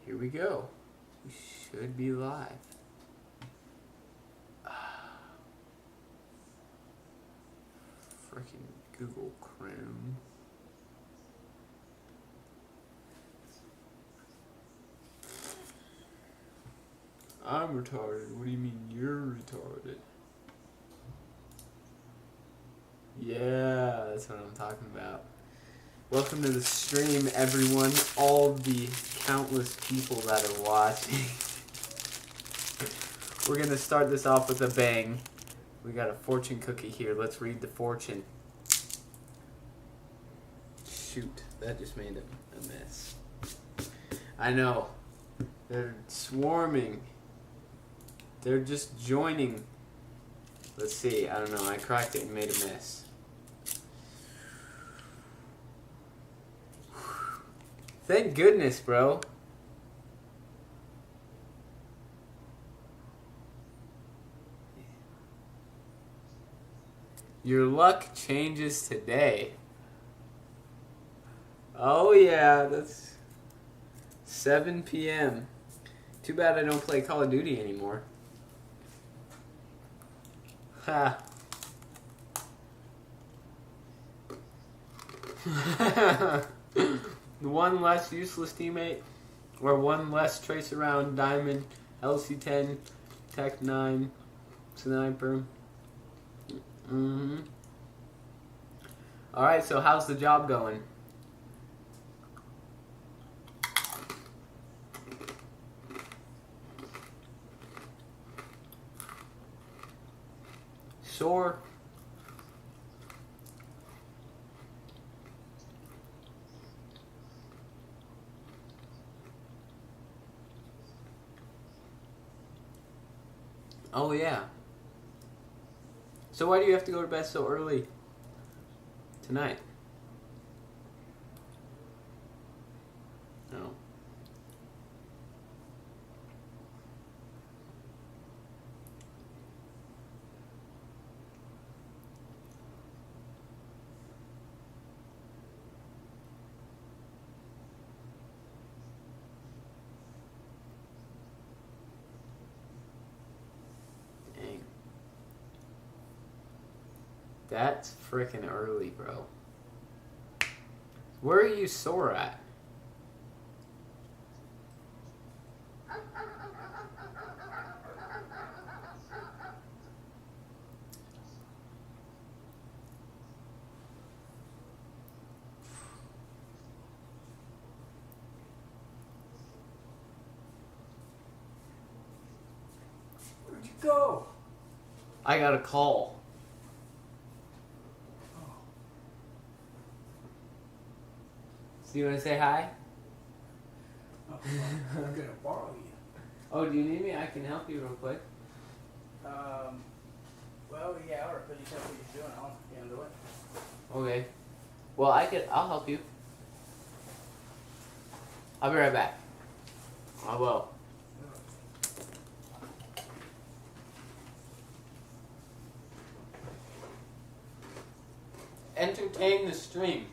Here we go. We should be live. Freaking Google Chrome. I'm retarded. What do you mean you're retarded? Yeah, that's what I'm talking about. Welcome to the stream, everyone. All the countless people that are watching. We're going to start this off with a bang. We got a fortune cookie here. Let's read the fortune. Shoot, that just made a mess. I know. They're swarming. They're just joining. Let's see. I don't know. I cracked it and made a mess. Thank goodness, bro. Your luck changes today. Oh yeah, that's 7 p.m. Too bad I don't play Call of Duty anymore. Ha. One less useless teammate, or one less trace around diamond, LC10, Tech 9, sniper. Alright, so how's the job going? Sore. Oh yeah. So why do you have to go to bed so early tonight? No. Dang. That's freaking early, bro. Where are you sore at? Where'd you go? I got a call. So you want to say hi? Oh, I'm gonna borrow you. Oh, do you need me? I can help you real quick. Well, yeah, or if you tell me what you're doing, I'll handle it. Okay. Well, I'll help you. I'll be right back. I will. Entertain the stream.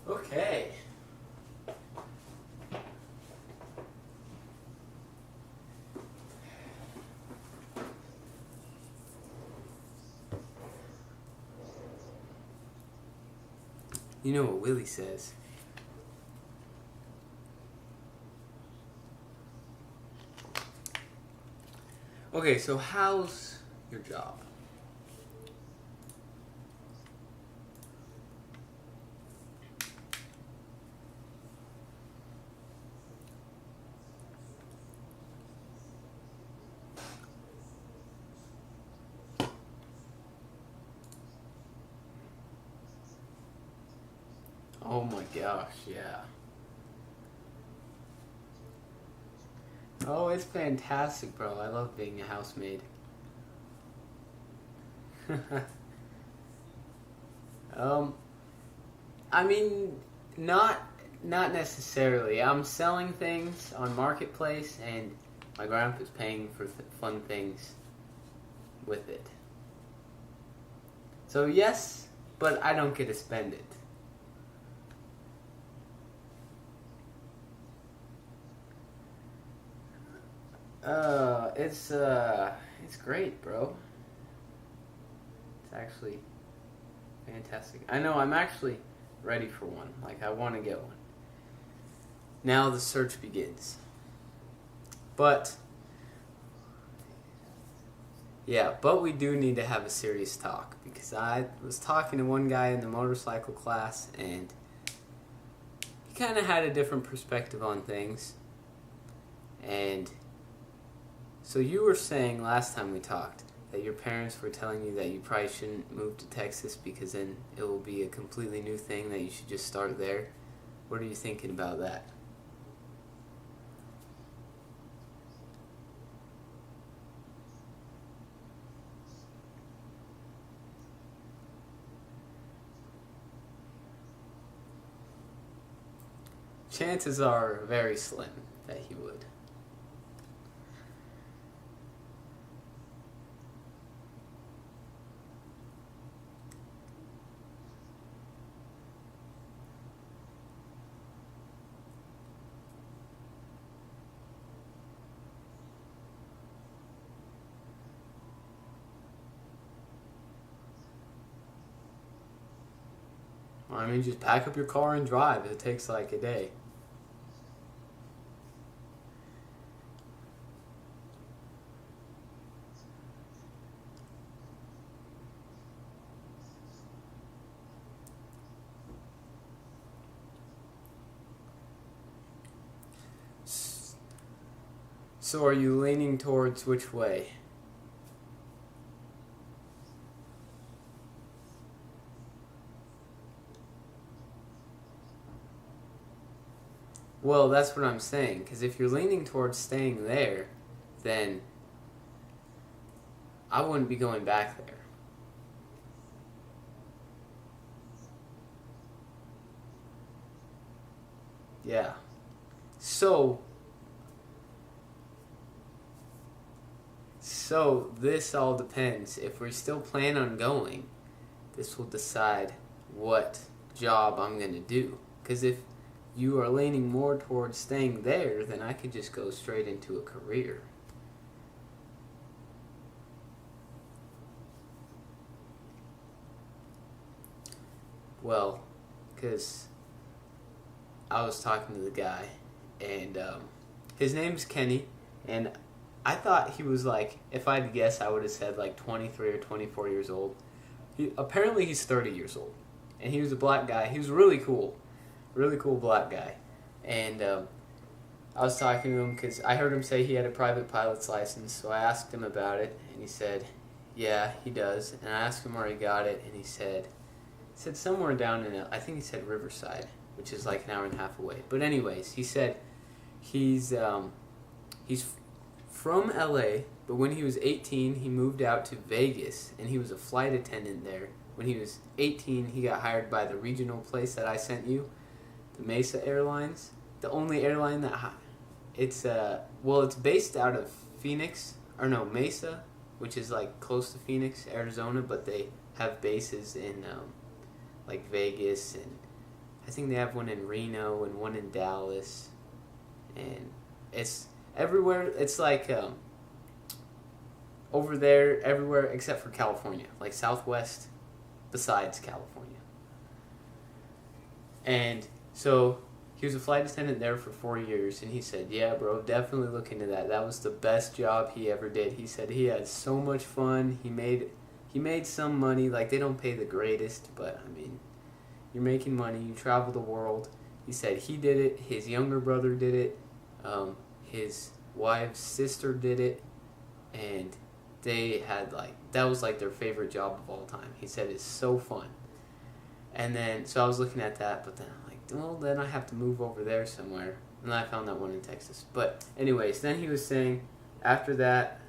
Okay. You know what Willie says. Okay, so how's your job? Oh my gosh, yeah. Oh, it's fantastic, bro. I love being a housemaid. um, I mean, not necessarily. I'm selling things on Marketplace, and my grandpa's paying for fun things with it. So yes, but I don't get to spend it. It's great, bro. It's actually fantastic. I know, I'm actually ready for one. Like, I want to get one. Now the search begins. But, yeah, but we do need to have a serious talk. Because I was talking to one guy in the motorcycle class, and he kind of had a different perspective on things. And so you were saying last time we talked that your parents were telling you that you probably shouldn't move to Texas because then it will be a completely new thing, that you should just start there. What are you thinking about that? Chances are very slim that he would. I mean, just pack up your car and drive. It takes like a day. So are you leaning towards which way? Well, that's what I'm saying. Because if you're leaning towards staying there, then I wouldn't be going back there. Yeah. So this all depends. If we still plan on going, this will decide what job I'm going to do. Because if you are leaning more towards staying there, then I could just go straight into a career. Well, because I was talking to the guy, and his name's Kenny, and I thought he was like, if I had to guess, I would have said like 23 or 24 years old. Apparently he's 30 years old, and he was a black guy. He was really cool black guy. And I was talking to him because I heard him say he had a private pilot's license, so I asked him about it, and he said, yeah, he does. And I asked him where he got it, and he said somewhere down in, I think he said Riverside, which is like an hour and a half away. But anyways, he said he's from LA, but when he was 18, he moved out to Vegas, and he was a flight attendant there. When he was 18, he got hired by the regional place that I sent you, the Mesa Airlines. The only airline that it's based out of Mesa, which is like close to Phoenix, Arizona, but they have bases in like Vegas and I think they have one in Reno and one in Dallas, and it's everywhere. It's like over there everywhere except for California, like Southwest, besides California. And so he was a flight attendant there for 4 years, and he said, "Yeah, bro, definitely look into that. That was the best job he ever did." He said he had so much fun. He made some money. Like, they don't pay the greatest, but I mean, you're making money. You travel the world. He said he did it. His younger brother did it. His wife's sister did it, and they had that was like their favorite job of all time. He said it's so fun. And then so I was looking at that, but then I'm like, well, then I have to move over there somewhere. And then I found that one in Texas. But anyways, then he was saying after that,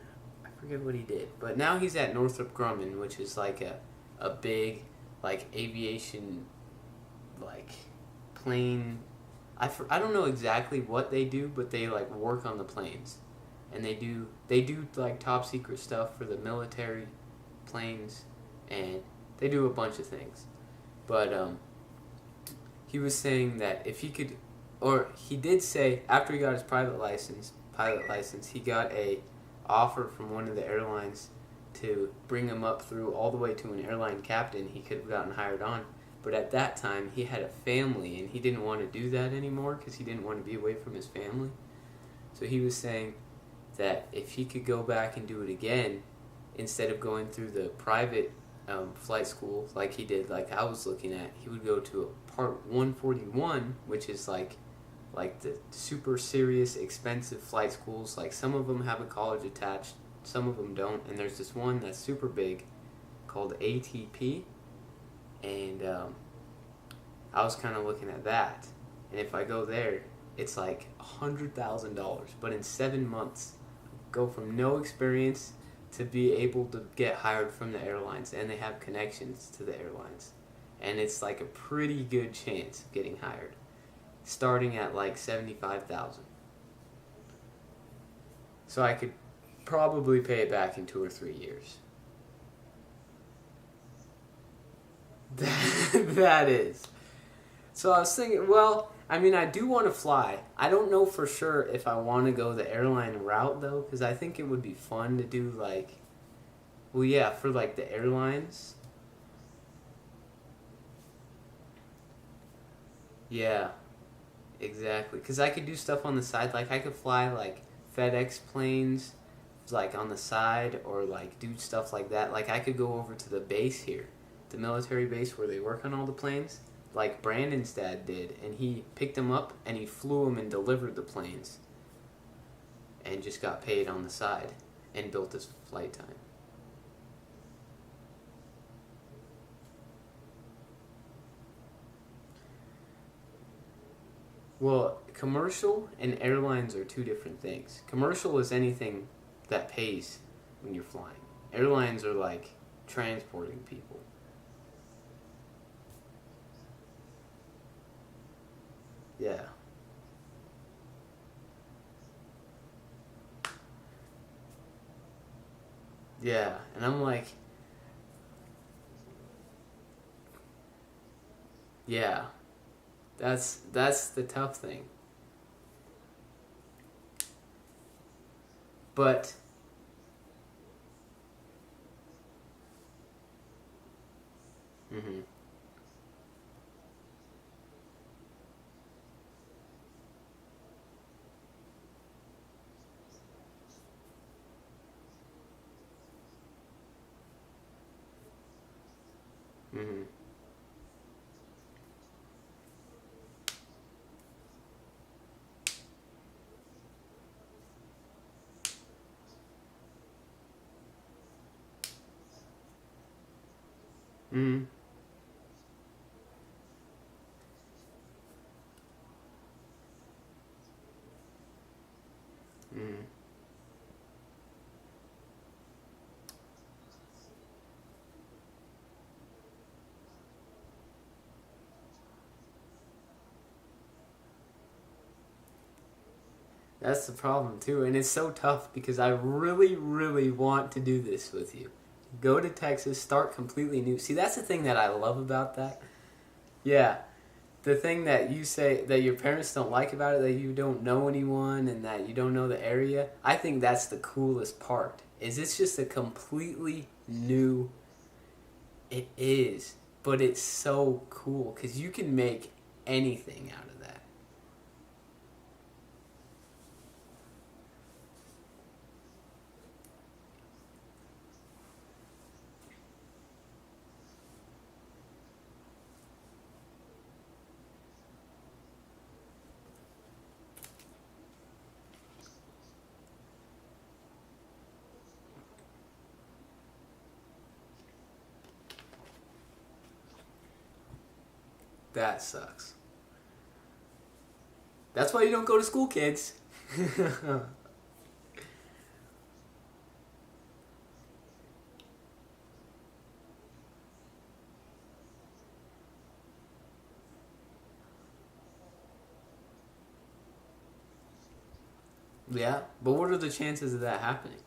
I forget what he did, but now he's at Northrop Grumman, which is like a big aviation plane. I don't know exactly what they do, but they work on the planes, and they do top secret stuff for the military planes, and they do a bunch of things. But he was saying that if he could, or he did say after he got his pilot license, he got a offer from one of the airlines to bring him up through all the way to an airline captain. He could have gotten hired on. But at that time, he had a family, and he didn't want to do that anymore because he didn't want to be away from his family. So he was saying that if he could go back and do it again, instead of going through the private flight school like he did, like I was looking at, he would go to a Part 141, which is like the super serious, expensive flight schools. Like, some of them have a college attached, some of them don't, and there's this one that's super big called ATP. And I was kind of looking at that, and if I go there, it's like $100,000. But in 7 months, go from no experience to be able to get hired from the airlines, and they have connections to the airlines, and it's like a pretty good chance of getting hired, starting at like $75,000. So I could probably pay it back in 2 or 3 years. That is. So I was thinking, well, I mean, I do want to fly. I don't know for sure if I want to go the airline route, though, because I think it would be fun to do, for the airlines. Yeah, exactly. Because I could do stuff on the side. Like, I could fly, FedEx planes, on the side, or, do stuff like that. Like, I could go over to the base here, the military base where they work on all the planes, like Brandon's dad did, and he picked them up and he flew them and delivered the planes and just got paid on the side and built his flight time. Well, commercial and airlines are two different things. Commercial is anything that pays when you're flying. Airlines are like transporting people. Yeah. Yeah, and I'm like, yeah, that's the tough thing. But mhm. Mhm. Mhm. Mhm. That's the problem too, and it's so tough because I really, really want to do this with you. Go to Texas, start completely new. See, that's the thing that I love about that. Yeah, the thing that you say that your parents don't like about it, that you don't know anyone and that you don't know the area, I think that's the coolest part. Is it's just a completely new. It is, but it's so cool because you can make anything out of that. That sucks. That's why you don't go to school, kids. Yeah, but what are the chances of that happening?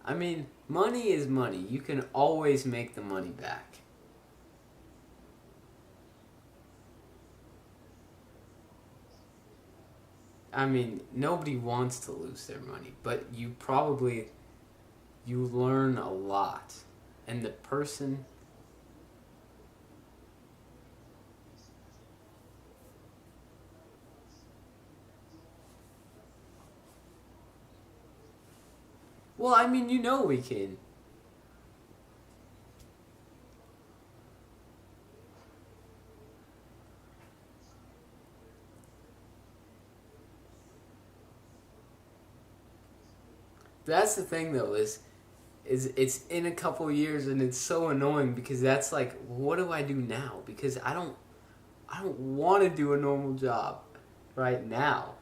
I mean, money is money. You can always make the money back. I mean, nobody wants to lose their money, but you learn a lot. And the person, well, I mean, we can. That's the thing though, is it's in a couple years and it's so annoying because that's like, what do I do now? Because I don't want to do a normal job right now.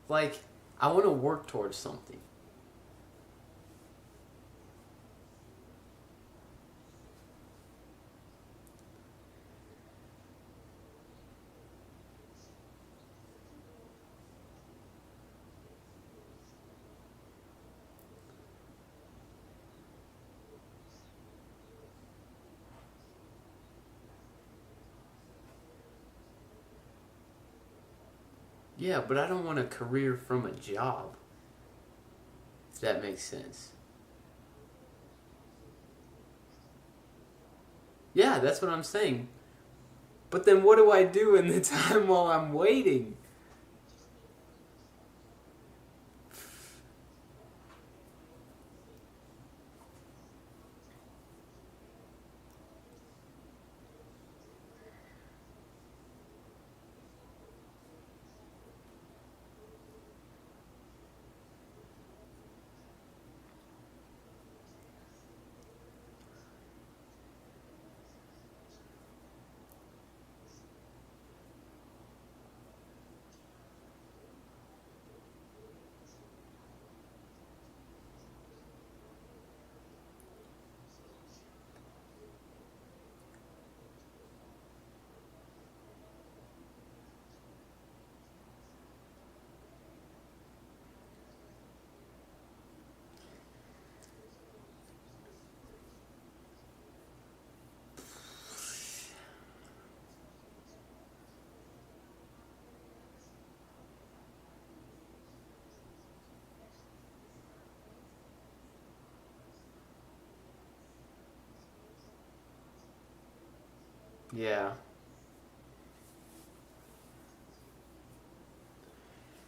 Like, I want to work towards something. Yeah, but I don't want a career from a job, if that makes sense. Yeah, that's what I'm saying. But then what do I do in the time while I'm waiting? Yeah.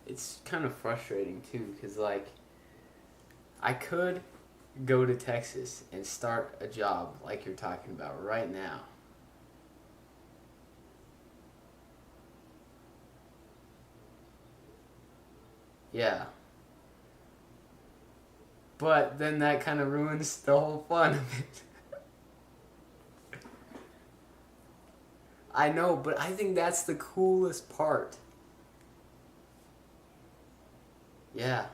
It's kind of frustrating too, because, like, I could go to Texas and start a job like you're talking about right now. Yeah. But then that kind of ruins the whole fun of it. I know, but I think that's the coolest part. Yeah.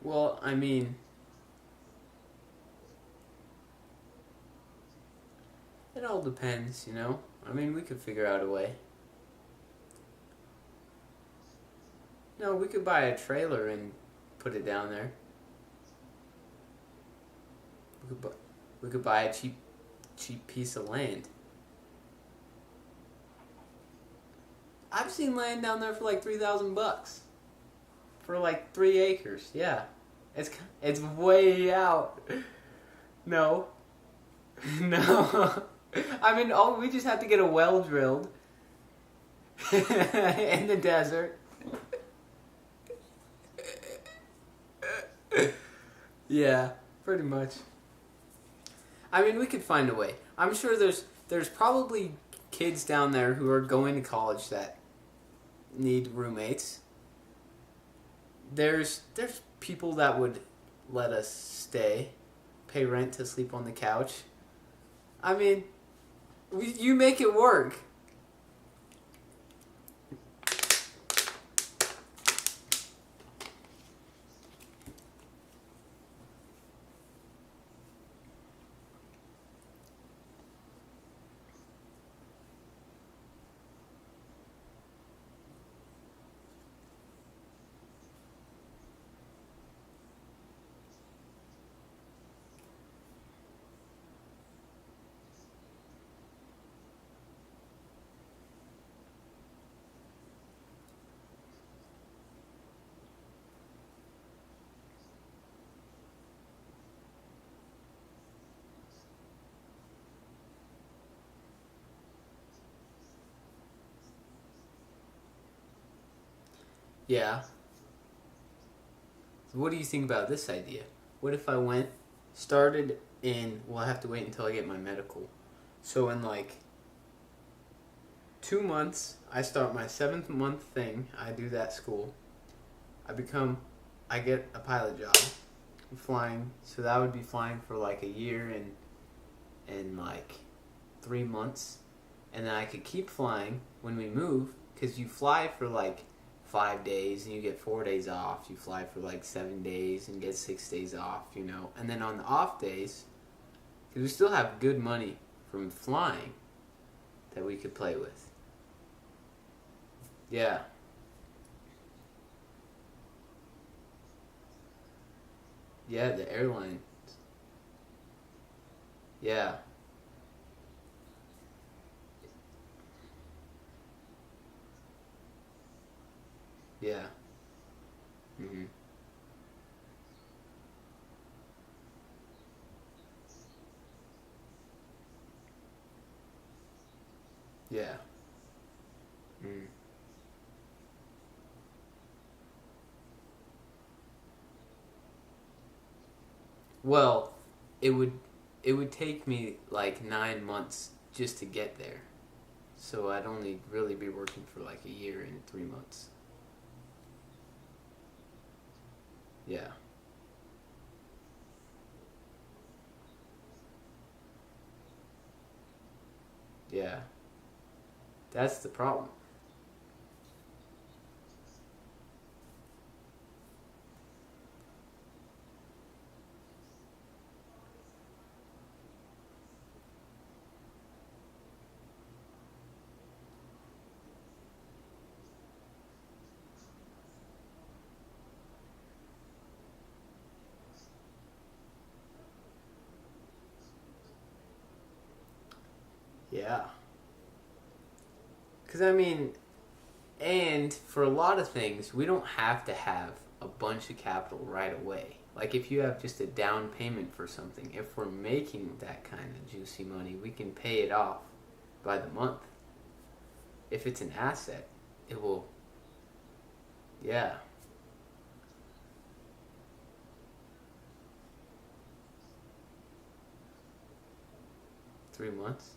Well, I mean, it all depends, you know? I mean, we could figure out a way. No, we could buy a trailer and put it down there. We could buy a cheap piece of land. I've seen land down there for like $3,000 for like 3 acres. Yeah, it's way out. No, no. I mean, we just have to get a well drilled in the desert. Yeah, pretty much. I mean, we could find a way. I'm sure there's probably kids down there who are going to college that need roommates. There's people that would let us stay, pay rent to sleep on the couch. I mean, you make it work. Yeah. So what do you think about this idea? What if I started in, well, I have to wait until I get my medical. So in like 2 months, I start my 7th month thing. I do that school. I get a pilot job. I'm flying. So that would be flying for like a year and like 3 months. And then I could keep flying when we move, because you fly for like 5 days and you get 4 days off. You fly for like 7 days and get 6 days off, you know. And then on the off days, because we still have good money from flying that we could play with. Yeah. Yeah, the airline. Yeah. Yeah. Mhm. Yeah. Mm. Well, it would it would take me like 9 months just to get there. So I'd only really be working for like a year and 3 months. Yeah. Yeah. That's the problem. Yeah. Cuz I mean, and for a lot of things, we don't have to have a bunch of capital right away. Like if you have just a down payment for something, if we're making that kind of juicy money, we can pay it off by the month. If it's an asset, it will, yeah, 3 months,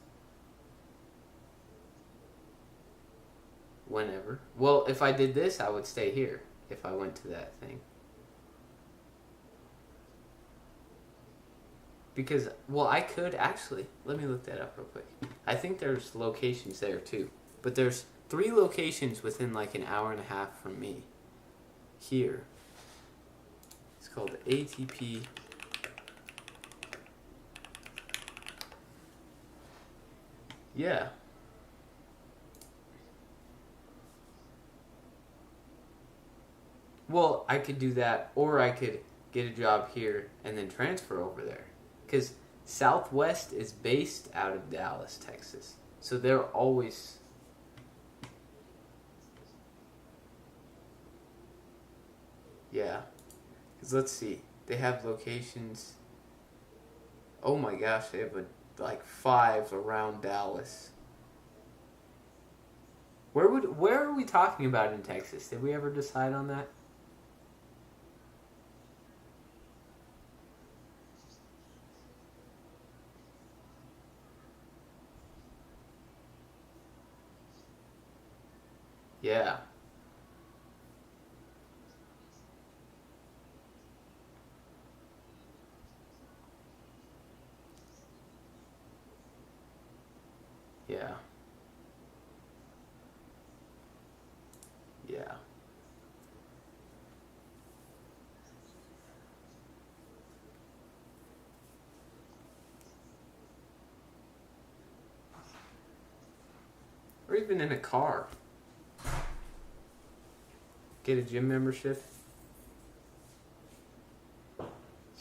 whenever. Well, if I did this, I would stay here if I went to that thing. Because, well, I could actually, let me look that up real quick. I think there's locations there too. But there's 3 locations within like an hour and a half from me. Here. It's called ATP. Yeah. Well, I could do that, or I could get a job here and then transfer over there. Because Southwest is based out of Dallas, Texas. So they're always... Yeah. Because let's see. They have locations... Oh my gosh, they have like 5 around Dallas. Where are we talking about in Texas? Did we ever decide on that? Yeah. Yeah. Yeah. Or even in a car. Get a gym membership.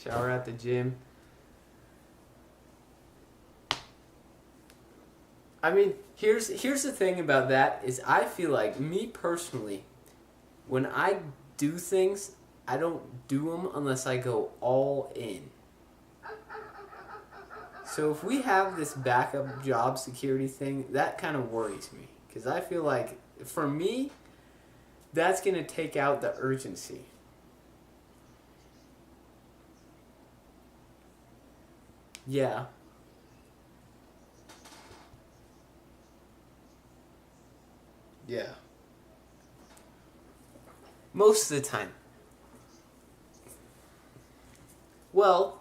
Shower at the gym. I mean, here's the thing about that is I feel like, me personally, when I do things, I don't do them unless I go all in. So if we have this backup job security thing, that kind of worries me. Because I feel like, for me, that's going to take out the urgency. Yeah. Yeah. Most of the time. Well,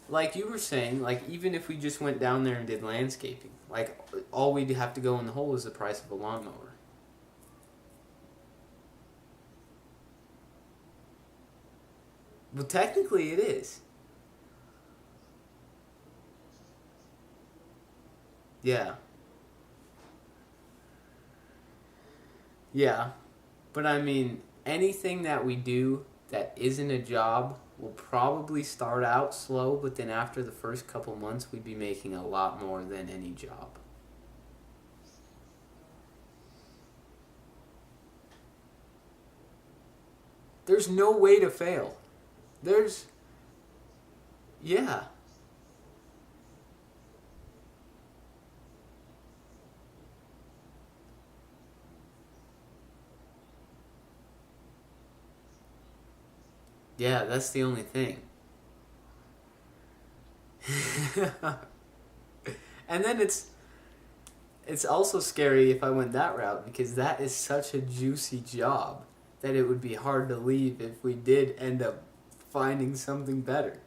like you were saying, like even if we just went down there and did landscaping, like all we'd have to go in the hole is the price of a lawnmower. Well, technically it is. Yeah. Yeah. But I mean, anything that we do that isn't a job will probably start out slow, but then after the first couple months, we'd be making a lot more than any job. There's no way to fail. There's, yeah. Yeah, that's the only thing. And then it's also scary if I went that route because that is such a juicy job that it would be hard to leave if we did end up finding something better.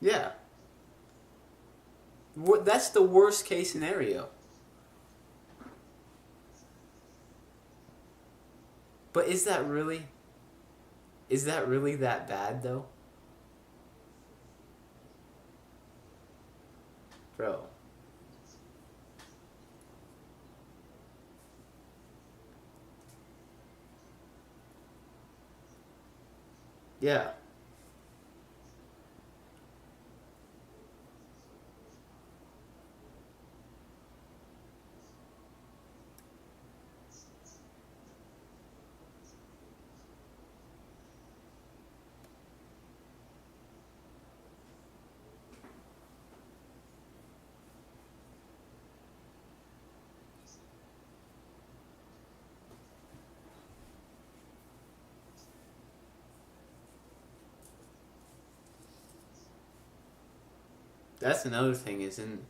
Yeah. That's the worst case scenario. But is that really that bad though? Bro. Yeah. That's another thing is in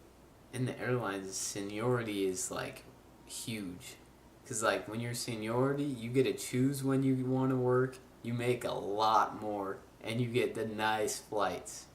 the airlines, seniority is like huge. Cause like when you're seniority, you get to choose when you want to work. You make a lot more, and you get the nice flights.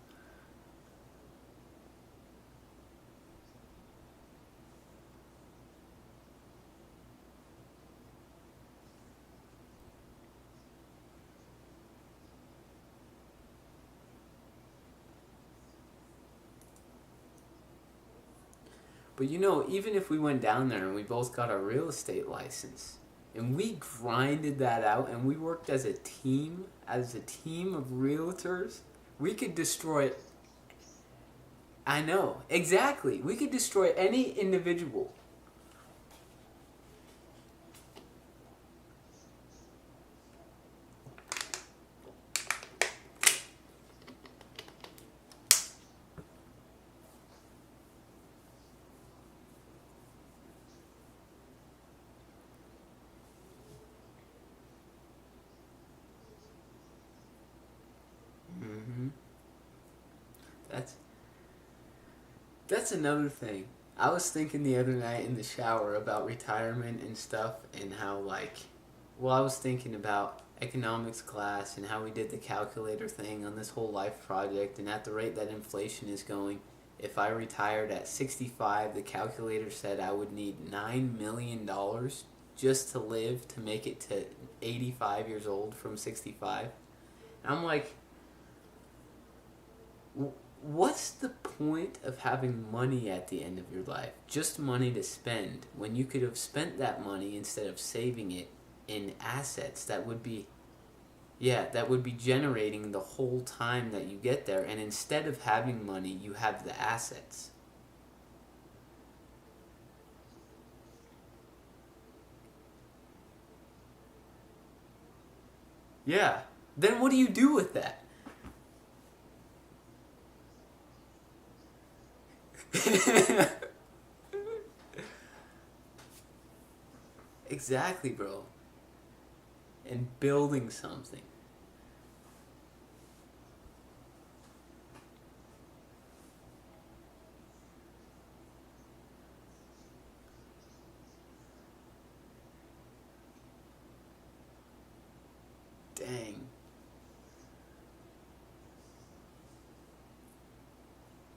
But even if we went down there and we both got our real estate license, and we grinded that out, and we worked as a team of realtors, we could destroy. I know exactly. We could destroy any individual. hmm That's That's another thing. I was thinking the other night in the shower about retirement and stuff, and how, I was thinking about economics class and how we did the calculator thing on this whole life project, and at the rate that inflation is going, if I retired at 65, the calculator said I would need $9 million just to live to make it to 85 years old from 65. And I'm like, what's the point of having money at the end of your life? Just money to spend, when you could have spent that money instead of saving it in assets that would be generating the whole time that you get there. And instead of having money, you have the assets. Yeah. Then what do you do with that? Exactly, bro. And building something. Dang.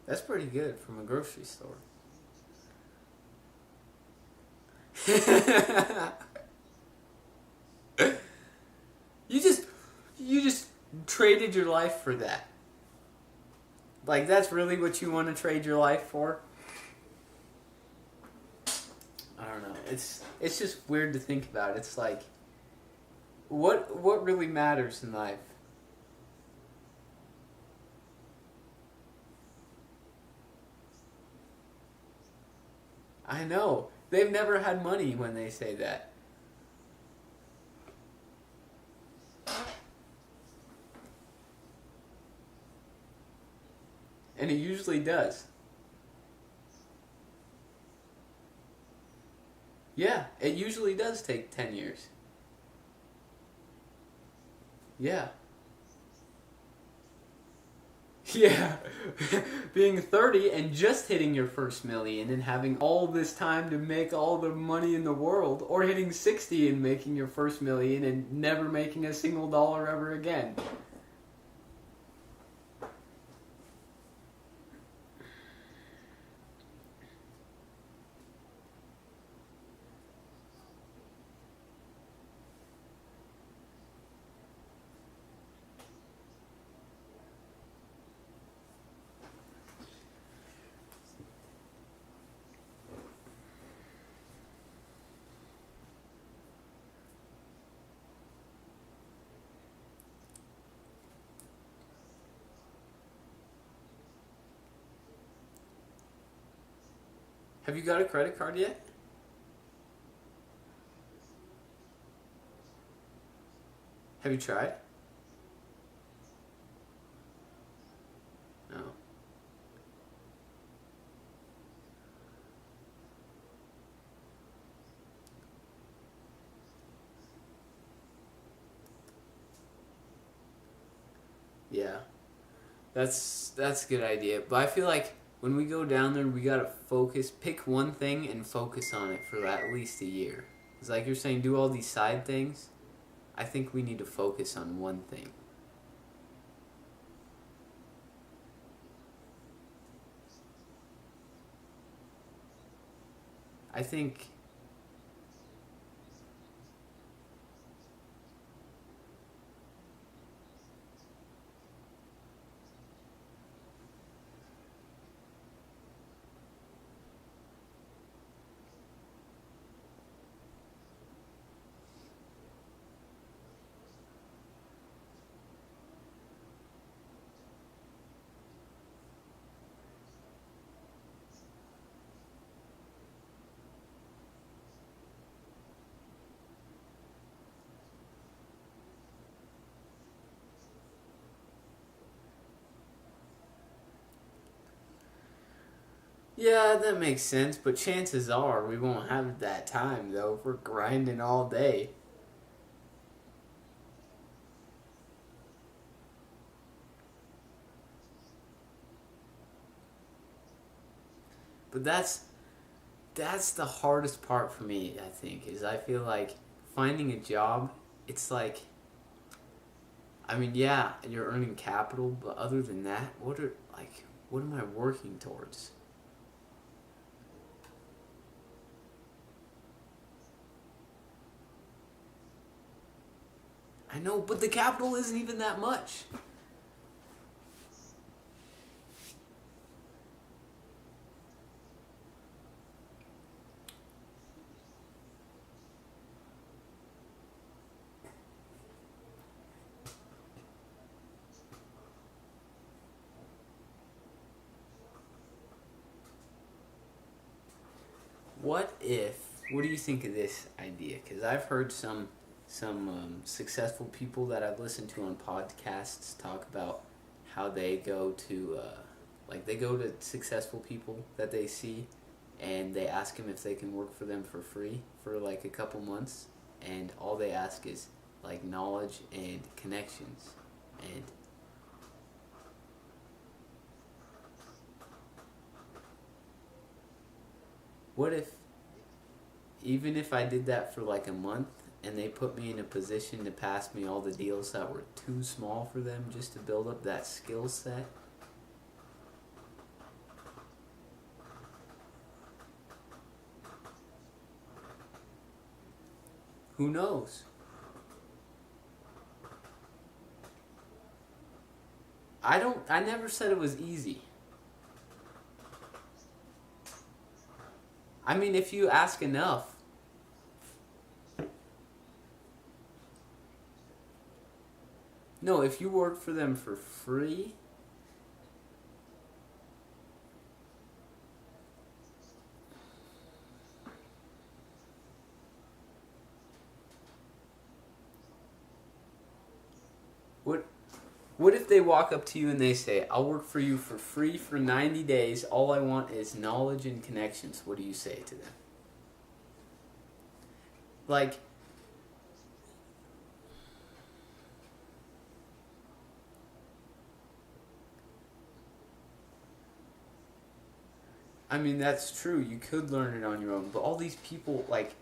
That's pretty good from a grocery store. you just you just traded your life for that. Like, that's really what you want to trade your life for? I don't know. It's just weird to think about. It's like, what really matters in life? I know. They've never had money when they say that. And it usually does. Yeah, it usually does take 10 years. Yeah. Yeah. Being 30 and just hitting your first million and having all this time to make all the money in the world, or hitting 60 and making your first million and never making a single dollar ever again. Have you got a credit card yet? Have you tried? No. Yeah. That's a good idea. But I feel like when we go down there, we gotta pick one thing and focus on it for at least a year. It's like you're saying, do all these side things. I think we need to focus on one thing. I think yeah, that makes sense, but chances are we won't have that time though if we're grinding all day. But that's the hardest part for me, I think, is I feel like finding a job, it's like, I mean, yeah, you're earning capital, but other than that, what am I working towards? I know, but the capital isn't even that much. What do you think of this idea? Because I've heard some successful people that I've listened to on podcasts talk about how they go to they go to successful people that they see, and they ask them if they can work for them for free for like a couple months, and all they ask is like knowledge and connections. And what if, even if I did that for like a month and they put me in a position to pass me all the deals that were too small for them just to build up that skill set? Who knows? I never said it was easy. I mean, if you ask enough. No, if you work for them for free. What what if they walk up to you and they say, "I'll work for you for free for 90 days. All I want is knowledge and connections." What do you say to them? Like, I mean, that's true. You could learn it on your own, but all these people, like,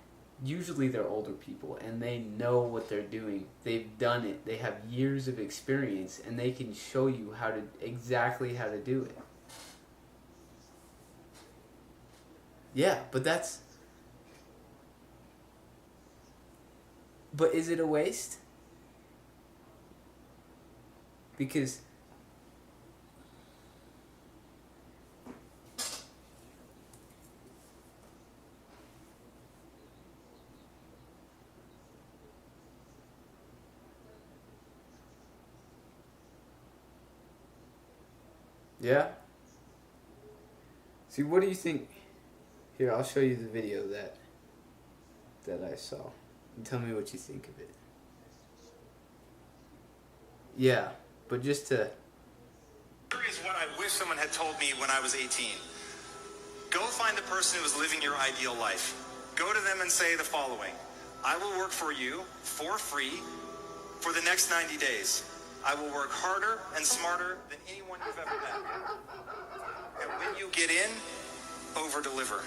usually they're older people and they know what they're doing. They've done it. They have years of experience and they can show you exactly how to do it. Yeah, but is it a waste? Because, yeah. See, what do you think? Here, I'll show you the video that I saw. And tell me what you think of it. Yeah, but just to. Here is what I wish someone had told me when I was 18. Go find the person who is living your ideal life. Go to them and say the following: I will work for you for free for the next 90 days. I will work harder and smarter than anyone you've ever met. And when you get in, over-deliver.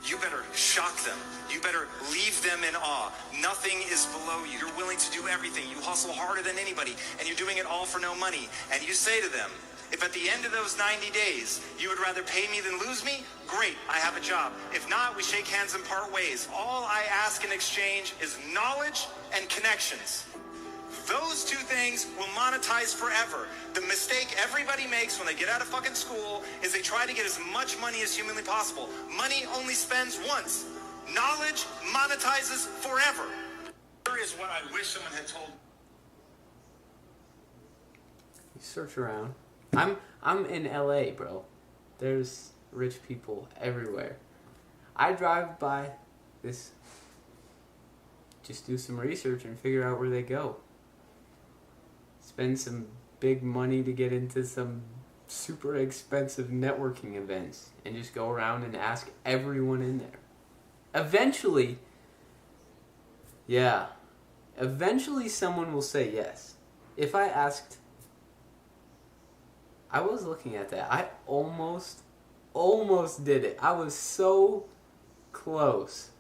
You better shock them. You better leave them in awe. Nothing is below you. You're willing to do everything. You hustle harder than anybody, and you're doing it all for no money. And you say to them, if at the end of those 90 days, you would rather pay me than lose me, great, I have a job. If not, we shake hands and part ways. All I ask in exchange is knowledge and connections. Those two things will monetize forever. The mistake everybody makes when they get out of fucking school is they try to get as much money as humanly possible. Money only spends once. Knowledge monetizes forever. Here is what I wish someone had told me. You search around. I'm in LA, bro. There's rich people everywhere. I drive by this, just do some research and figure out where they go. Spend some big money to get into some super expensive networking events and just go around and ask everyone in there. Eventually someone will say yes. If I asked, I was looking at that. I almost did it. I was so close.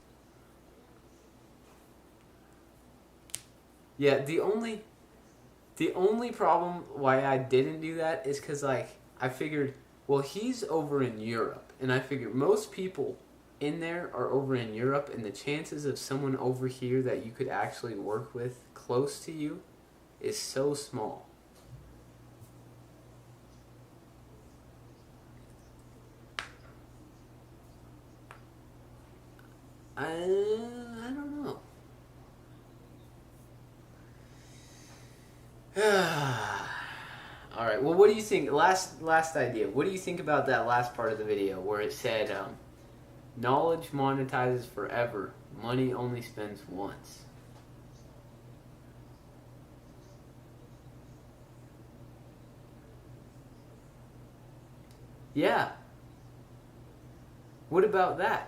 Yeah, the only problem why I didn't do that is because, like, I figured, well, he's over in Europe. And I figured most people in there are over in Europe, and the chances of someone over here that you could actually work with close to you is so small. I don't know. Alright, well, what do you think? Last idea. What do you think about that last part of the video where it said, knowledge monetizes forever, money only spends once? Yeah. What about that?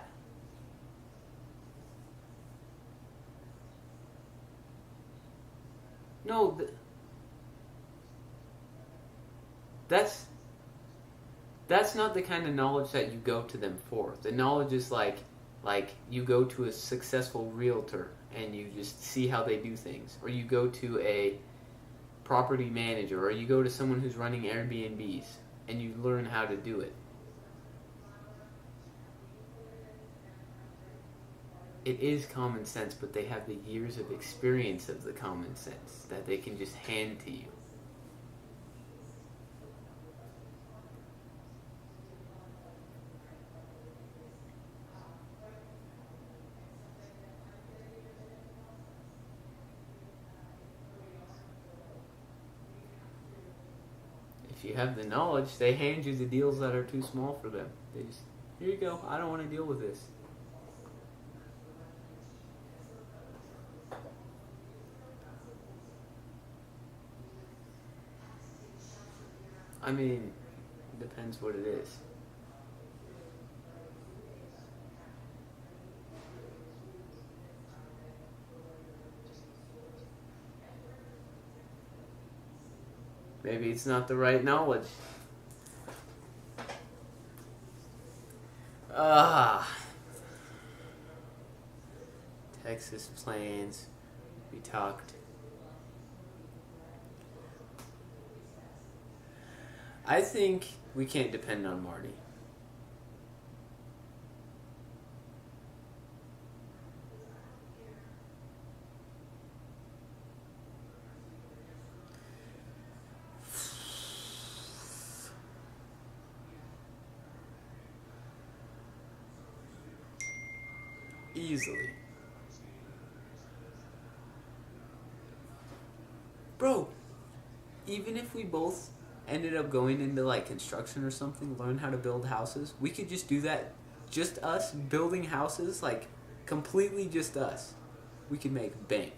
No, that's not the kind of knowledge that you go to them for. The knowledge is like you go to a successful realtor and you just see how they do things, or you go to a property manager, or you go to someone who's running Airbnbs and you learn how to do it. It is common sense, but they have the years of experience of the common sense that they can just hand to you. If you have the knowledge, they hand you the deals that are too small for them. They just, here you go, I don't want to deal with this. I mean, it depends what it is. Maybe it's not the right knowledge. Texas plans. We talked. I think we can't depend on Marty. Easily. Bro, even if we both ended up going into like construction or something, learn how to build houses, we could just do that. Just us building houses, like completely just us. We could make bank.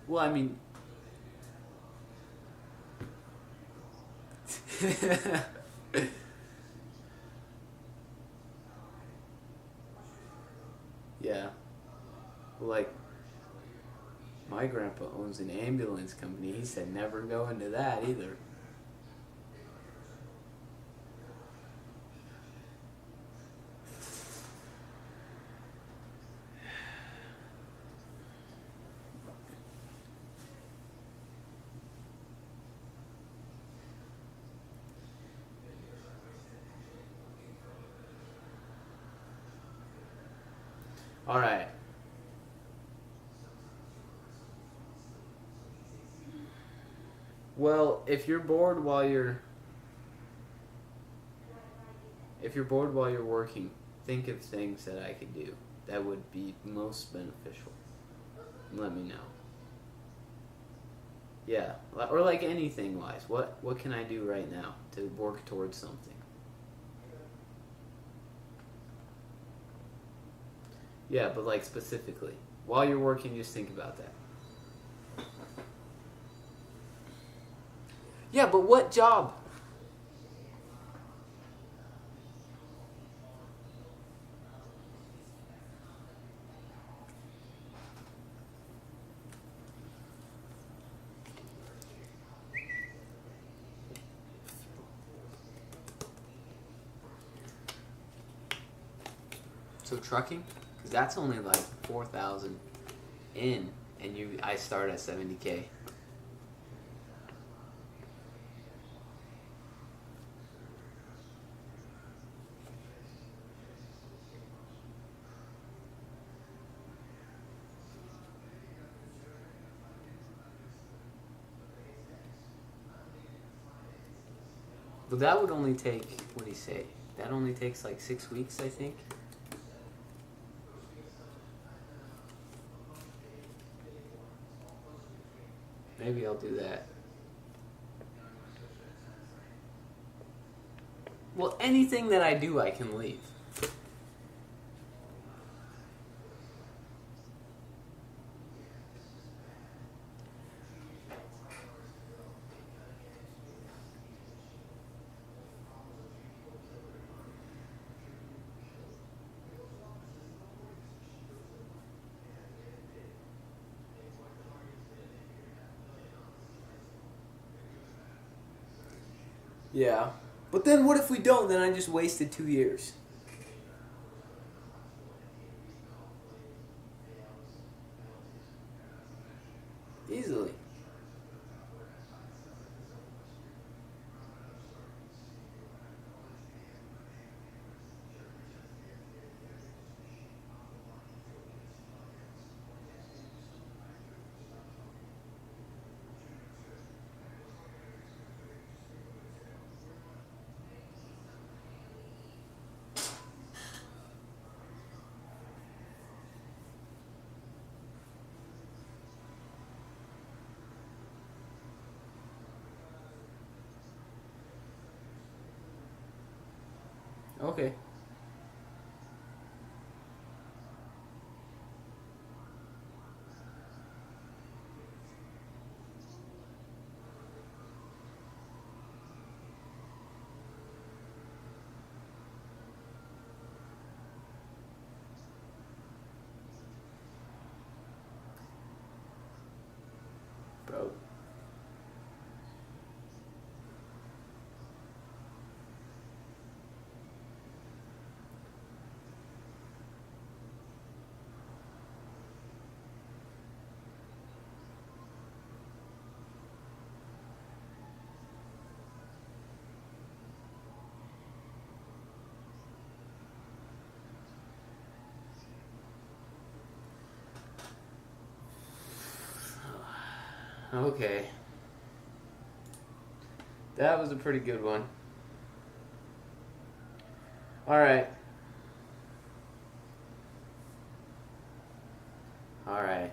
Well, I mean, yeah. Like, grandpa owns an ambulance company. He said never go into that either. All right. Well, if you're bored while you're working, think of things that I could do that would be most beneficial. Let me know. Yeah, or like anything wise. What can I do right now to work towards something? Yeah, but like specifically. While you're working, just think about that. Yeah, but what job? So trucking? Because that's only like 4,000 in, and I start at 70K. But that would only take, what do you say? That only takes like 6 weeks, I think. Maybe I'll do that. Well, anything that I do, I can leave. Yeah. But then what if we don't? Then I just wasted 2 years. Easily. Okay. Bro. Okay. That was a pretty good one. Alright. Alright.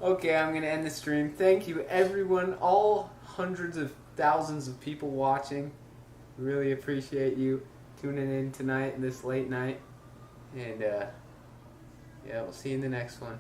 Okay, I'm going to end the stream. Thank you, everyone. All hundreds of thousands of people watching. Really appreciate you tuning in tonight, this late night. And, yeah, we'll see you in the next one.